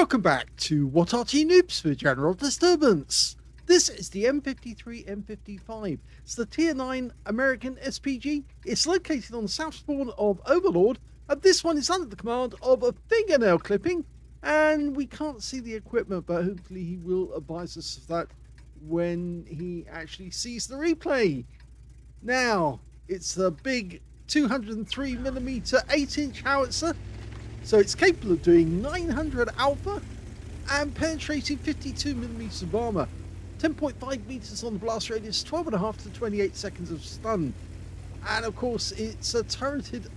Welcome back to What Arty Noobs for General Disturbance. This is the M53 M55. It's the Tier 9 American SPG. It's located on the south spawn of Overlord, and this one is under the command of a fingernail clipping. And we can't see the equipment, but hopefully he will advise us of that when he actually sees the replay. Now, it's a big 203mm 8-inch howitzer. So it's capable of doing 900 alpha and penetrating 52mm of armor. 10.5 meters on the blast radius, 12.5 to 28 seconds of stun. And of course, it's a turreted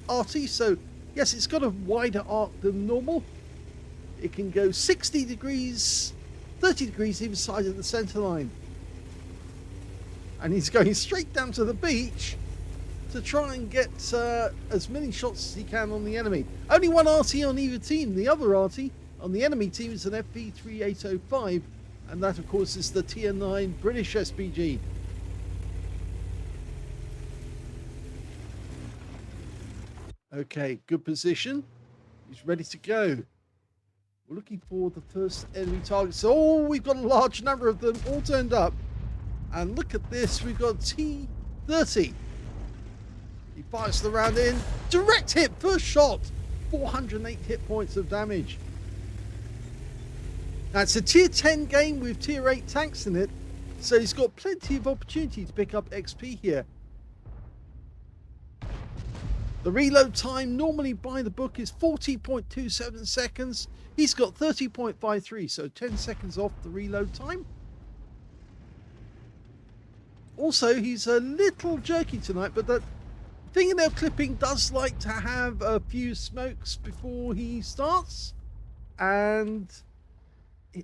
Arty, so yes, it's got a wider arc than normal. It can go 60 degrees, 30 degrees either side of the center line. And he's going straight down to the beach to try and get as many shots as he can on the enemy. Only one Arty on either team. The other Arty on the enemy team is an FV3805, and that of course is the Tier 9 British SPG. Okay, good position. He's ready to go. We're looking for the first enemy targets. Oh, we've got a large number of them all turned up. And look at this, we've got T30. He fires the round in. Direct hit, first shot. 408 hit points of damage. Now it's a tier 10 game with tier 8 tanks in it, so he's got plenty of opportunity to pick up XP here. The reload time normally by the book is 40.27 seconds. He's got 30.53, so 10 seconds off the reload time. Also, he's a little jerky tonight, but that fingernail clipping does like to have a few smokes before he starts, and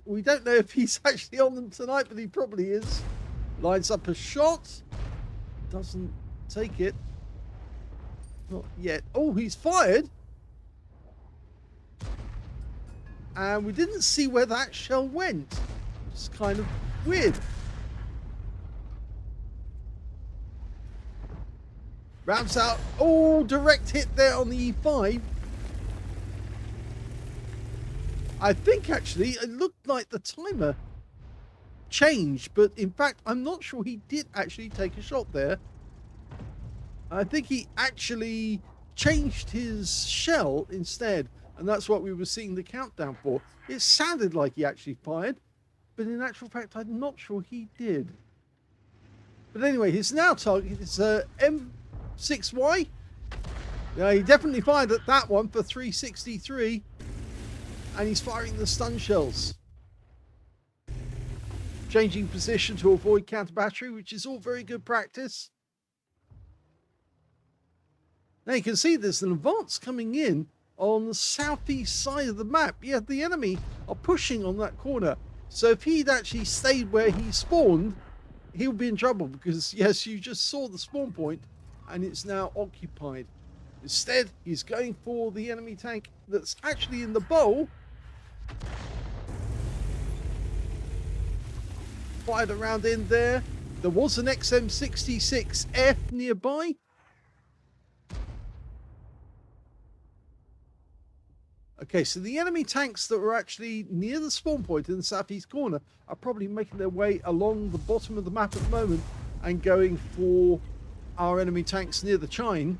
we don't know if he's actually on them tonight, but he probably is. Lines up a shot, doesn't take it, not yet. Oh, he's fired, and we didn't see where that shell went. It's kind of weird. Rounds out. Oh, direct hit there on the E5. I think actually it looked like the timer changed, but in fact I'm not sure he did actually take a shot there. I think he actually changed his shell instead, and that's what we were seeing the countdown for. It sounded like he actually fired, but in actual fact I'm not sure he did. But anyway, his now target is M6Y. Yeah, he definitely fired at that one for 363, and he's firing the stun shells. Changing position to avoid counter battery, which is all very good practice. Now you can see there's an advance coming in on the southeast side of the map. Yeah, the enemy are pushing on that corner. So if he'd actually stayed where he spawned, he would be in trouble, because yes, you just saw the spawn point and it's now occupied. Instead, he's going for the enemy tank that's actually in the bowl. Fired around in there. There was an XM66F nearby. Okay, so the enemy tanks that were actually near the spawn point in the southeast corner are probably making their way along the bottom of the map at the moment and going for our enemy tanks near the chine.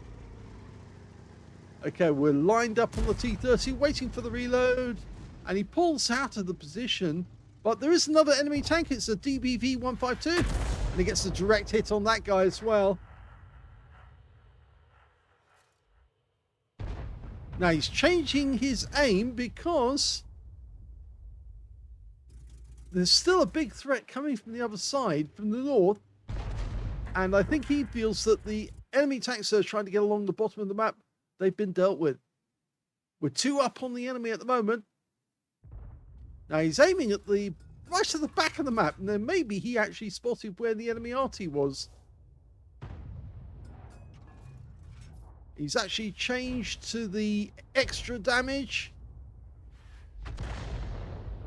Okay, we're lined up on the T30, waiting for the reload, and he pulls out of the position, but there is another enemy tank. It's a DBV-152, and he gets a direct hit on that guy as well. Now he's changing his aim because there's still a big threat coming from the other side, from the north, and I think he feels that the enemy tanks that are trying to get along the bottom of the map, they've been dealt with. We're 2 up on the enemy at the moment. Now he's aiming at the right to the back of the map, and then maybe he actually spotted where the enemy Arty was. He's actually changed to the extra damage,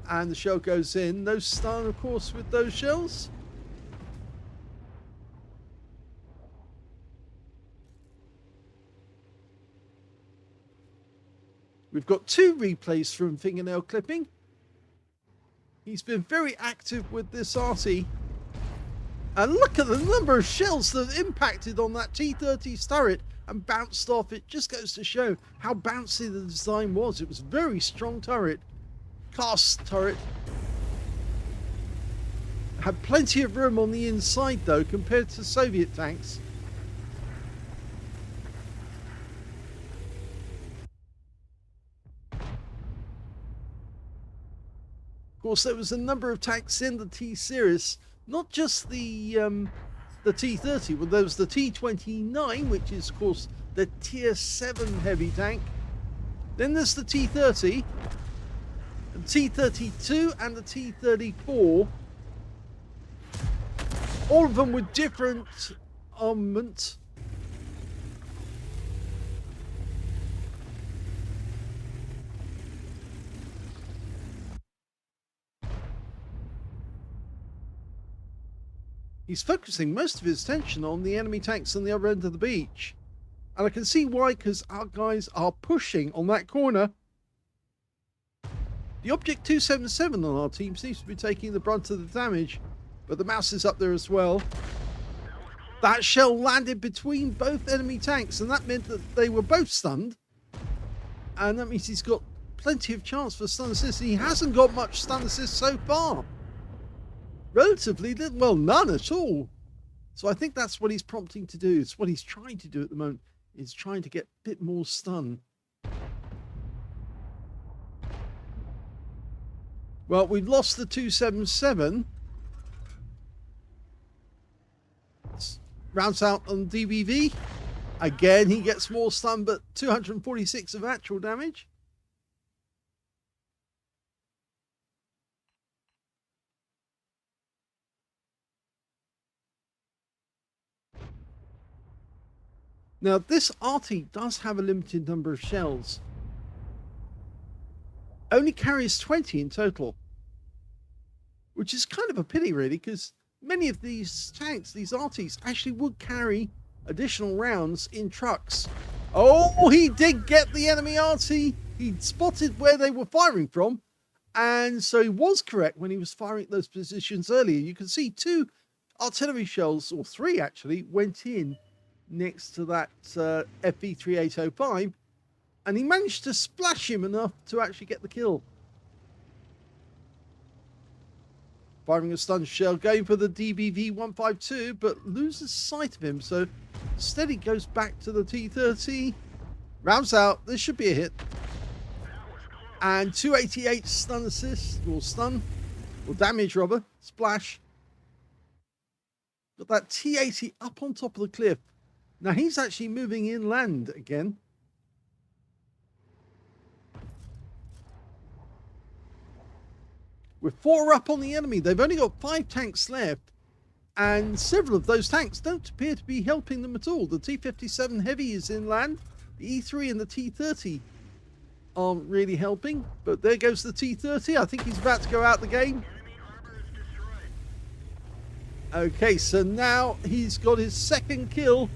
and the shell goes in. No stun, of course, with those shells. We've got 2 replays from fingernail clipping. He's been very active with this Arty. And look at the number of shells that have impacted on that T-30's turret and bounced off. It just goes to show how bouncy the design was. It was a very strong turret. Cast turret. Had plenty of room on the inside though compared to Soviet tanks. Of course, there was a number of tanks in the T-Series, not just the T-30, but there was the T-29, which is, of course, the Tier 7 heavy tank. Then there's the T-30, the T-32, and the T-34. All of them with different armament. He's focusing most of his attention on the enemy tanks on the other end of the beach. And I can see why, because our guys are pushing on that corner. The Object 277 on our team seems to be taking the brunt of the damage, but the mouse is up there as well. That shell landed between both enemy tanks, and that meant that they were both stunned. And that means he's got plenty of chance for stun assist. He hasn't got much stun assist so far. Relatively little, well, none at all. So I think that's what he's prompting to do. It's what he's trying to do at the moment, is trying to get a bit more stun. Well, we've lost the 277. Rounds out on DBV. Again, he gets more stun, but 246 of actual damage. Now, this Arty does have a limited number of shells. Only carries 20 in total. Which is kind of a pity, really, because many of these tanks, these Artys, actually would carry additional rounds in trucks. Oh, he did get the enemy Arty. He spotted where they were firing from. And so he was correct when he was firing at those positions earlier. You can see 2 artillery shells, or 3 actually, went in next to that FV3805, and he managed to splash him enough to actually get the kill. Firing a stun shell, going for the DBV 152, but loses sight of him, so instead he goes back to the T-30. Rounds out, this should be a hit. And 288 stun assist, or stun, or damage rather, splash. Got that T-80 up on top of the cliff. Now he's actually moving inland again. With 4 up on the enemy, they've only got 5 tanks left, and several of those tanks don't appear to be helping them at all. The T-57 Heavy is inland, the E3 and the T-30 aren't really helping, but there goes the T-30. I think he's about to go out the game. Okay, so now he's got his second kill.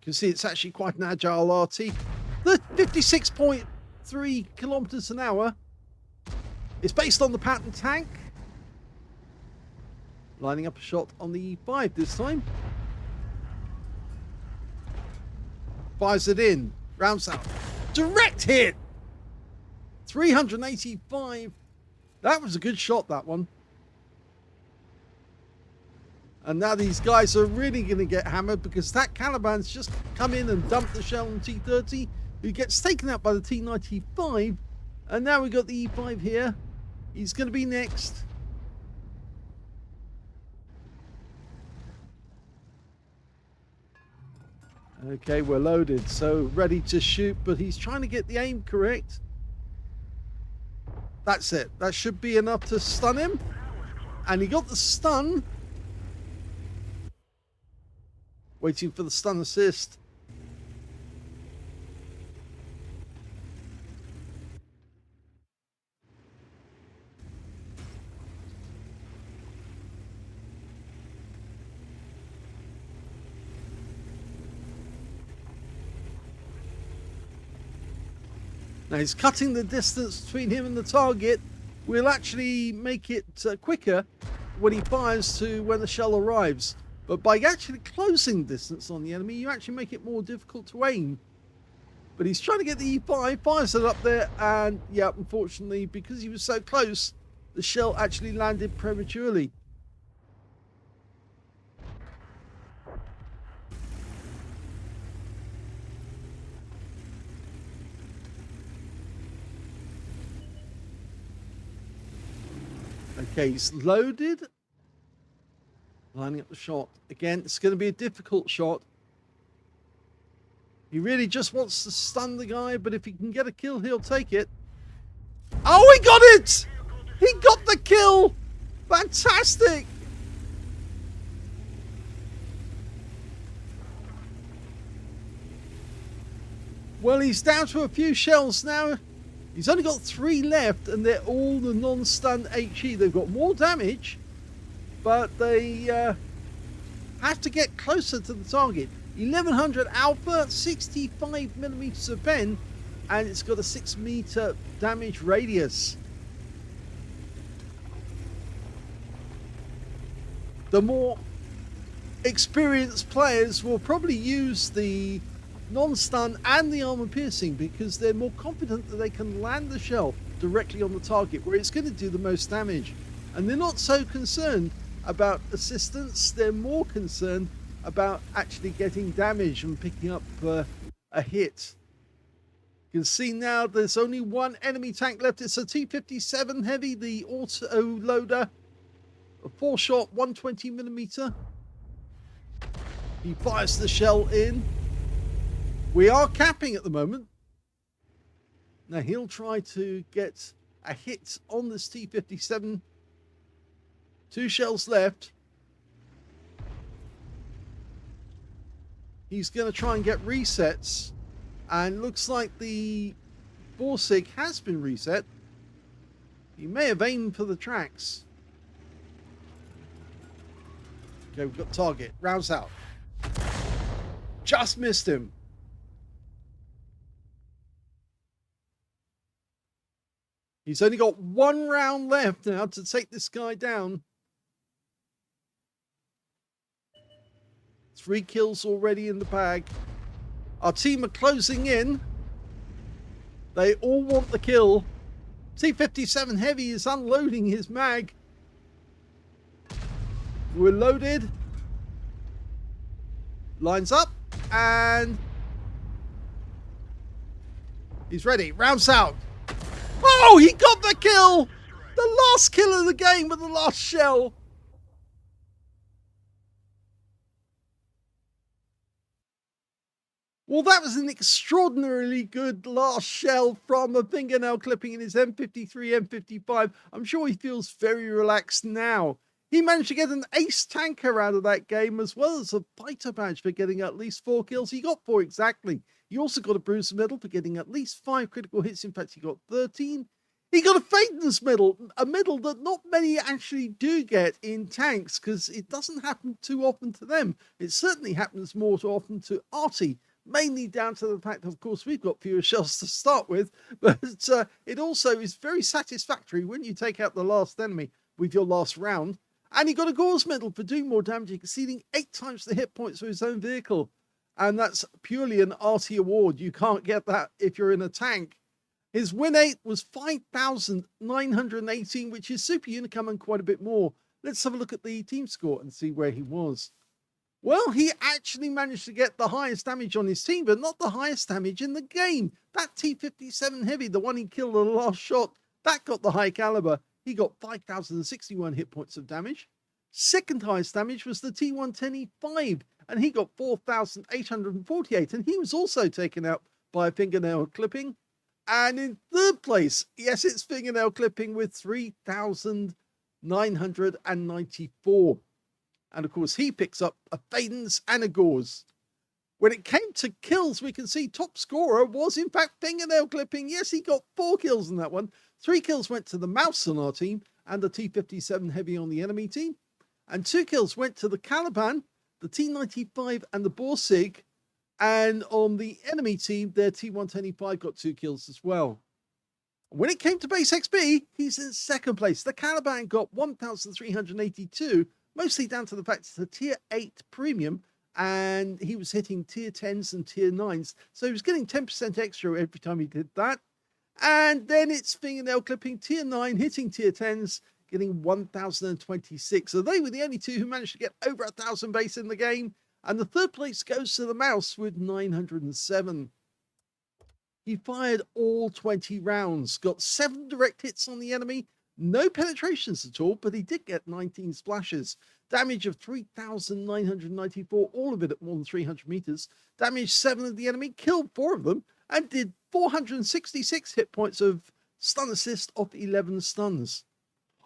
You can see it's actually quite an agile Arty. The 56.3 kilometers an hour is based on the Patton tank. Lining up a shot on the E5 this time. Fires it in. Rounds out. Direct hit! 385. That was a good shot, that one. And now these guys are really going to get hammered, because that Caliban's just come in and dumped the shell on T-30, who gets taken out by the T-95. And now we've got the E5 here. He's going to be next. Okay, we're loaded, so ready to shoot, but he's trying to get the aim correct. That's it. That should be enough to stun him. And he got the stun. Waiting for the stun assist. Now he's cutting the distance between him and the target. Will actually make it quicker when he fires to when the shell arrives. But by actually closing distance on the enemy, you actually make it more difficult to aim. But he's trying to get the E5, fires it up there, and yeah, unfortunately, because he was so close, the shell actually landed prematurely. Okay, he's loaded. Lining up the shot. Again, it's going to be a difficult shot. He really just wants to stun the guy, but if he can get a kill, he'll take it. Oh, he got it! He got the kill! Fantastic! Well, he's down to a few shells now. He's only got 3 left, and they're all the non-stun HE. They've got more damage, but they have to get closer to the target. 1100 alpha, 65 millimeters of pen, and it's got a 6 meter damage radius. The more experienced players will probably use the non-stun and the armor piercing because they're more confident that they can land the shell directly on the target where it's going to do the most damage, and they're not so concerned about assistance. They're more concerned about actually getting damage and picking up a hit. You can see now there's only one enemy tank left. It's a T57 heavy, the auto loader, a 4-shot 120 millimeter. He fires the shell in. We are capping at the moment. Now he'll try to get a hit on this T57. 2 shells left. He's going to try and get resets. And looks like the Borsig has been reset. He may have aimed for the tracks. Okay, we've got target. Rouse out. Just missed him. He's only got 1 round left now to take this guy down. 3 kills already in the bag. Our team are closing in. They all want the kill. T57 Heavy is unloading his mag. We're loaded. Lines up. And he's ready. Rounds out. Oh, he got the kill! The last kill of the game with the last shell. Well, that was an extraordinarily good last shell from a fingernail clipping in his M53, M55. I'm sure he feels very relaxed now. He managed to get an ace tanker out of that game, as well as a fighter badge for getting at least 4 kills. He got 4 exactly. He also got a bruiser medal for getting at least 5 critical hits. In fact, he got 13. He got a Faden's medal, a medal that not many actually do get in tanks, because it doesn't happen too often to them. It certainly happens more too often to Arty, mainly down to the fact, of course, we've got fewer shells to start with, but it also is very satisfactory when you take out the last enemy with your last round. And he got a Gauze medal for doing more damage, exceeding 8 times the hit points of his own vehicle. And that's purely an Arty award. You can't get that if you're in a tank. His win rate was 5,918, which is super unicum and quite a bit more. Let's have a look at the team score and see where he was. Well, he actually managed to get the highest damage on his team, but not the highest damage in the game. That T57 Heavy, the one he killed on the last shot, that got the high caliber. He got 5,061 hit points of damage. Second highest damage was the T110E5, and he got 4,848, and he was also taken out by a fingernail clipping. And in third place, yes, it's fingernail clipping with 3,994. And of course, he picks up a Faden's and a Gauze. When it came to kills, we can see top scorer was in fact fingernail clipping. Yes, he got 4 kills in that one. 3 kills went to the Mouse on our team and the T57 Heavy on the enemy team. And 2 kills went to the Caliban, the T95 and the Borsig. And on the enemy team, their T125 got 2 kills as well. When it came to base XP, he's in second place. The Caliban got 1,382, mostly down to the fact it's a tier 8 premium, and he was hitting tier 10s and tier 9s. So he was getting 10% extra every time he did that. And then it's fingernail clipping tier 9, hitting tier 10s, getting 1,026. So they were the only two who managed to get over 1,000 base in the game. And the third place goes to the mouse with 907. He fired all 20 rounds, got 7 direct hits on the enemy, no penetrations at all, but he did get 19 splashes. Damage of 3,994, all of it at more than 300 meters. Damaged 7 of the enemy, killed 4 of them, and did 466 hit points of stun assist off 11 stuns.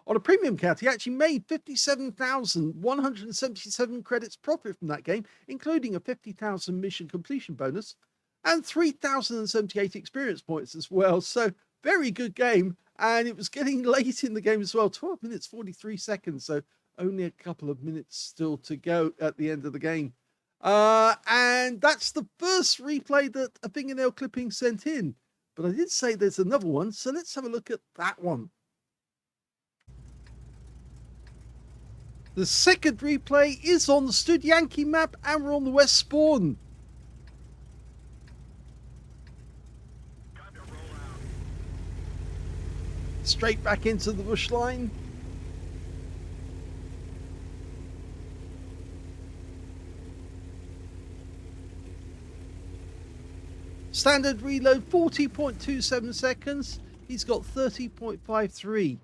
On a premium count, he actually made 57,177 credits profit from that game, including a 50,000 mission completion bonus and 3,078 experience points as well. So very good game. And it was getting late in the game as well. 12 minutes, 43 seconds. So only a couple of minutes still to go at the end of the game. And that's the first replay that a fingernail clipping sent in. But I did say there's another one. So let's have a look at that one. The second replay is on the Studzianki map, and we're on the west spawn. Straight back into the bush line. Standard reload 40.27 seconds. He's got 30.53.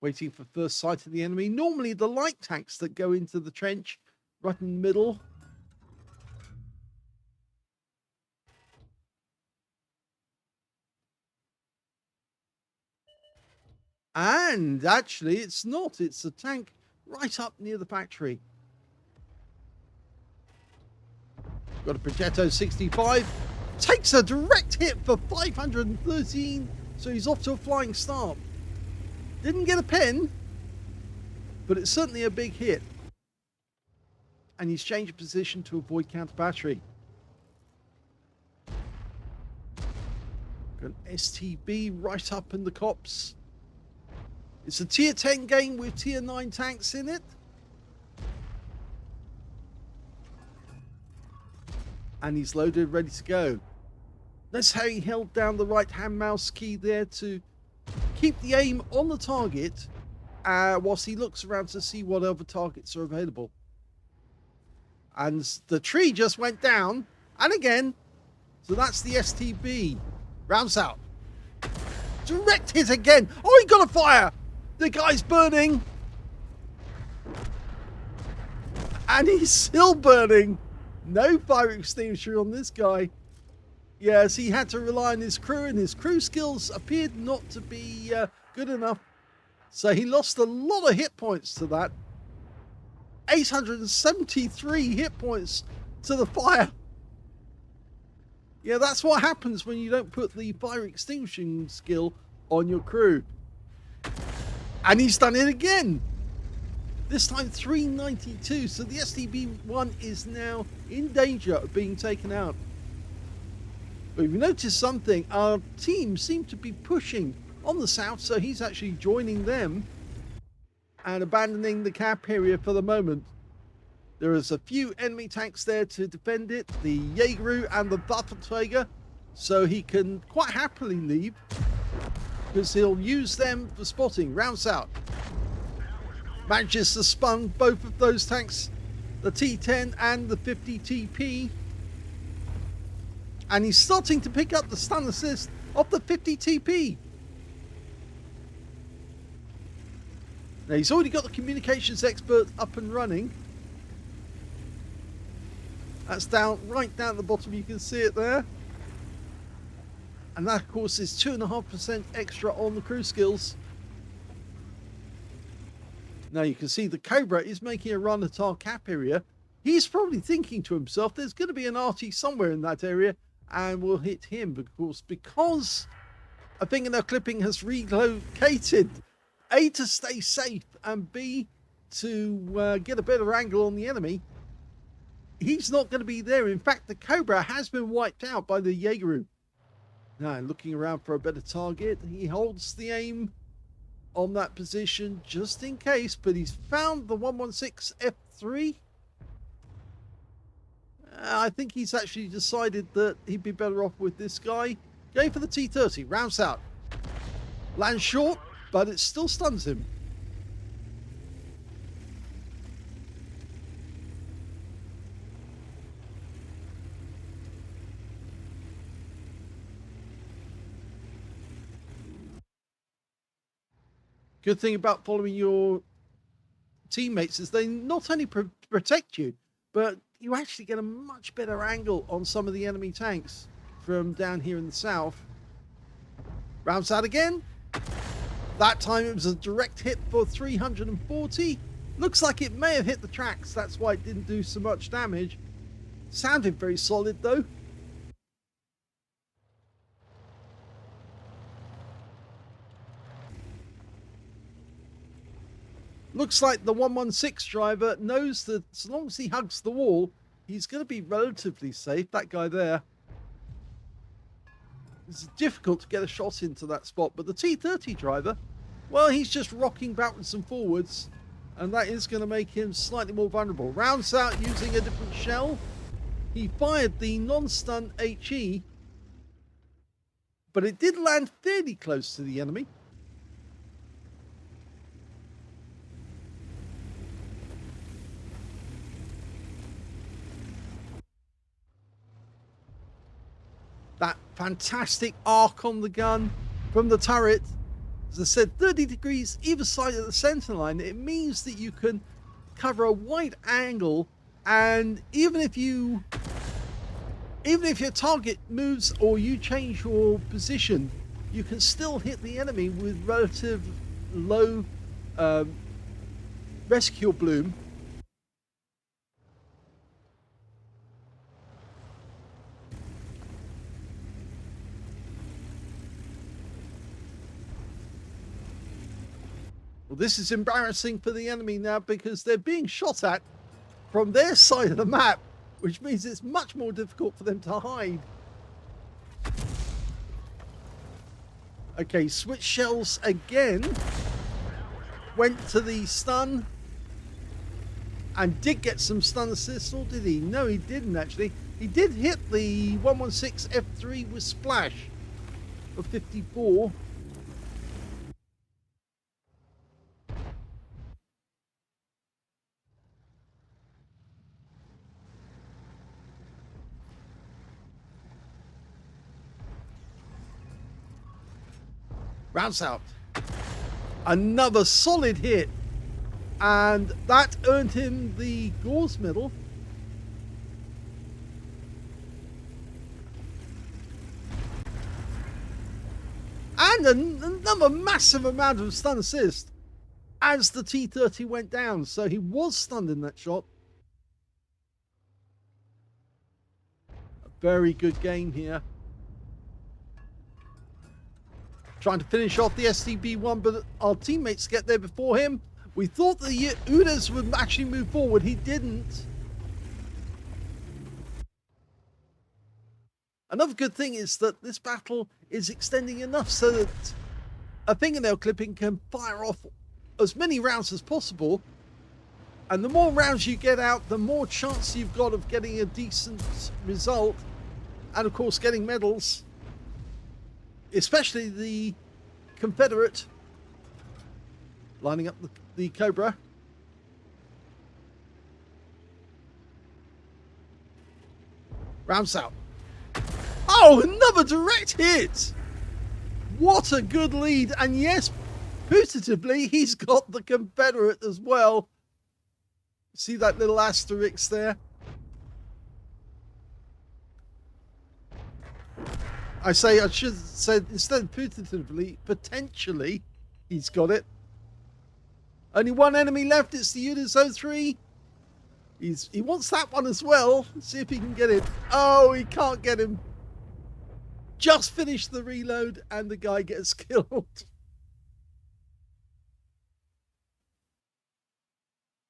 Waiting for first sight of the enemy. Normally the light tanks that go into the trench right in the middle. And actually it's not. It's a tank right up near the factory. Got a Progetto 65. Takes a direct hit for 513. So he's off to a flying start. Didn't get a pen, but it's certainly a big hit. And he's changed position to avoid counter battery. Got an STB right up in the cops. It's a tier 10 game with tier 9 tanks in it. And he's loaded, ready to go. Notice how he held down the right hand mouse key there to keep the aim on the target whilst he looks around to see what other targets are available. And the tree just went down. And again. So that's the STB. Rounds out. Direct hit again. Oh, he got a fire. The guy's burning. And he's still burning. No fire extinguisher on this guy. Yes, he had to rely on his crew, and his crew skills appeared not to be good enough. So he lost a lot of hit points to that. 873 hit points to the fire. Yeah, that's what happens when you don't put the fire extinguishing skill on your crew. And he's done it again. This time 392. So the STB-1 is now in danger of being taken out. But if you notice something, our team seem to be pushing on the south, so he's actually joining them and abandoning the cap area for the moment. There is a few enemy tanks there to defend it, the Jaegeru and the Waffenträger, so he can quite happily leave because he'll use them for spotting. Rounds out. Manages to spun both of those tanks, the T10 and the 50 TP. And he's starting to pick up the stun assist of the 50 TP. Now he's already got the communications expert up and running. That's down, right down at the bottom, you can see it there. And that of course is 2.5% extra on the crew skills. Now you can see the Cobra is making a run at our cap area. He's probably thinking to himself, there's going to be an Arty somewhere in that area. And we'll hit him, of course, because a fingernail clipping has relocated. A, to stay safe, and B, to get a better angle on the enemy, he's not going to be there. In fact, the Cobra has been wiped out by the Jaegeru. Now, looking around for a better target, he holds the aim on that position just in case, but he's found the 116 F3. I think he's actually decided that he'd be better off with this guy. Going for the T30, rounds out. Lands short, but it still stuns him. Good thing about following your teammates is they not only protect you, but you actually get a much better angle on some of the enemy tanks from down here in the south. Rounds out again. That time it was a direct hit for 340. Looks like it may have hit the tracks. That's why it didn't do so much damage. Sounded very solid though. Looks like the 116 driver knows that as long as he hugs the wall, he's going to be relatively safe. That guy there. It's difficult to get a shot into that spot, but the T30 driver, well, he's just rocking backwards and forwards, and that is going to make him slightly more vulnerable. Rounds out using a different shell. He fired the non-stun HE, but it did land fairly close to the enemy. That fantastic arc on the gun from the turret. As I said, 30 degrees either side of the center line. It means that you can cover a wide angle, and even if your target moves or you change your position, you can still hit the enemy with relative low rescue bloom. Well, this is embarrassing for the enemy now because they're being shot at from their side of the map, which means it's much more difficult for them to hide. Okay, switch shells again. Went to the stun and did get some stun assists, or did he? No, he didn't actually. He did hit the 116 F3 with splash of 54. Rounds out. Another solid hit. And that earned him the Gauze medal. And another massive amount of stun assist as the T30 went down. So he was stunned in that shot. A very good game here. Trying to finish off the STB-1, but our teammates get there before him. We thought the Udas would actually move forward. He didn't. Another good thing is that this battle is extending enough so that a fingernail clipping can fire off as many rounds as possible. And the more rounds you get out, the more chance you've got of getting a decent result. And of course, getting medals. Especially the Confederate lining up the Cobra. Rounds out. Oh, another direct hit! What a good lead. And yes, putatively, he's got the Confederate as well. See that little asterisk there? I should have said, instead of putatively, potentially, he's got it. Only one enemy left, it's the Udas 03. He wants that one as well. Let's see if he can get it. Oh, he can't get him. Just finished the reload and the guy gets killed.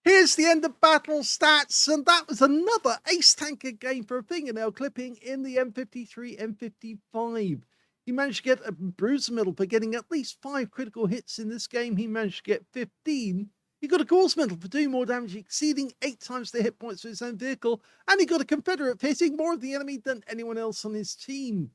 Here's the end of battle stats, and that was another ace tanker game for a fingernail clipping in the M53 M55. He managed to get a bruiser medal for getting at least 5 critical hits in this game. He managed to get 15. He got a cause medal for doing more damage, exceeding 8 times the hit points of his own vehicle, and he got a Confederate for hitting more of the enemy than anyone else on his team.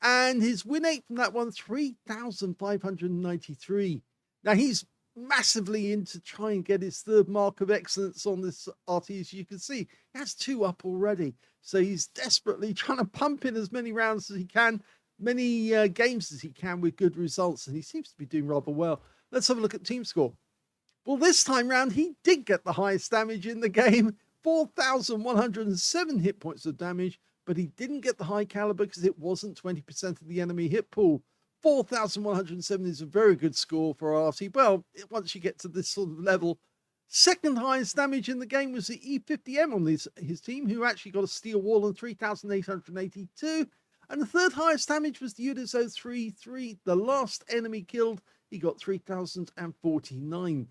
And his win rate from that one, 3,593. Now he's massively into trying and get his 3rd mark of excellence on this Arty. As you can see, he has 2 up already. So he's desperately trying to pump in as many rounds as he can, many games as he can with good results. And he seems to be doing rather well. Let's have a look at team score. Well, this time round, he did get the highest damage in the game, 4,107 hit points of damage, but he didn't get the high caliber because it wasn't 20% of the enemy hit pool. 4,107 is a very good score for Arty. Well, once you get to this sort of level. Second highest damage in the game was the E50M on his team, who actually got a steel wall on 3,882. And the third highest damage was the Udizo 33, the last enemy killed. He got 3,049.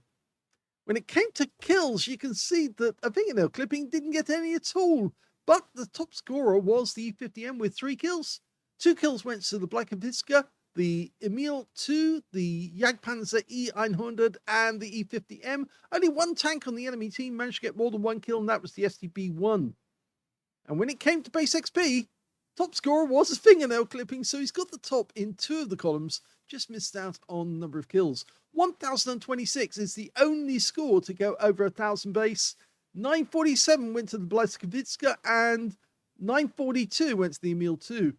When it came to kills, you can see that a fingernail clipping didn't get any at all. But the top scorer was the E50M with 3 kills. 2 kills went to the Blackenviska, the Emil 2, the Jagdpanzer E100, and the E50M. Only 1 tank on the enemy team managed to get more than 1 kill, and that was the STB-1. And when it came to base XP, top scorer was a fingernail clipping, so he's got the top in 2 of the columns, just missed out on number of kills. 1,026 is the only score to go over 1,000 base. 947 went to the Blackenviska, and 942 went to the Emil 2.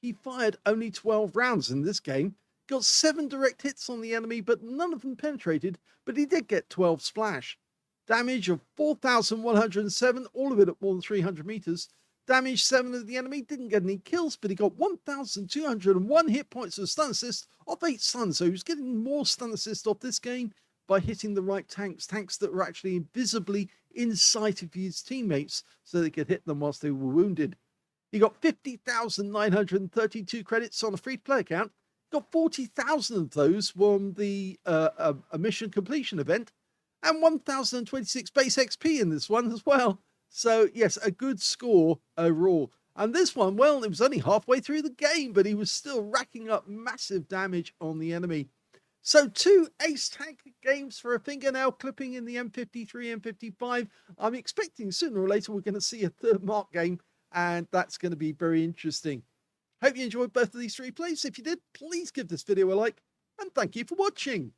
He fired only 12 rounds in this game, got 7 direct hits on the enemy, but none of them penetrated, but he did get 12 splash. Damage of 4,107, all of it at more than 300 meters. Damage 7 of the enemy, didn't get any kills, but he got 1,201 hit points of stun assist off 8 stuns, so he was getting more stun assist off this game by hitting the right tanks that were actually invisibly in sight of his teammates, so they could hit them whilst they were wounded. He got 50,932 credits on a free-to-play account. Got 40,000 of those from the a mission completion event, and 1,026 base XP in this one as well. So yes, a good score overall. And this one, well, it was only halfway through the game, but he was still racking up massive damage on the enemy. So 2 ace tanker games for a fingernail clipping in the M53, M55. I'm expecting sooner or later we're going to see a 3rd mark game, and that's going to be very interesting. Hope you enjoyed both of these 3 plays. If you did, please give this video a like, and thank you for watching.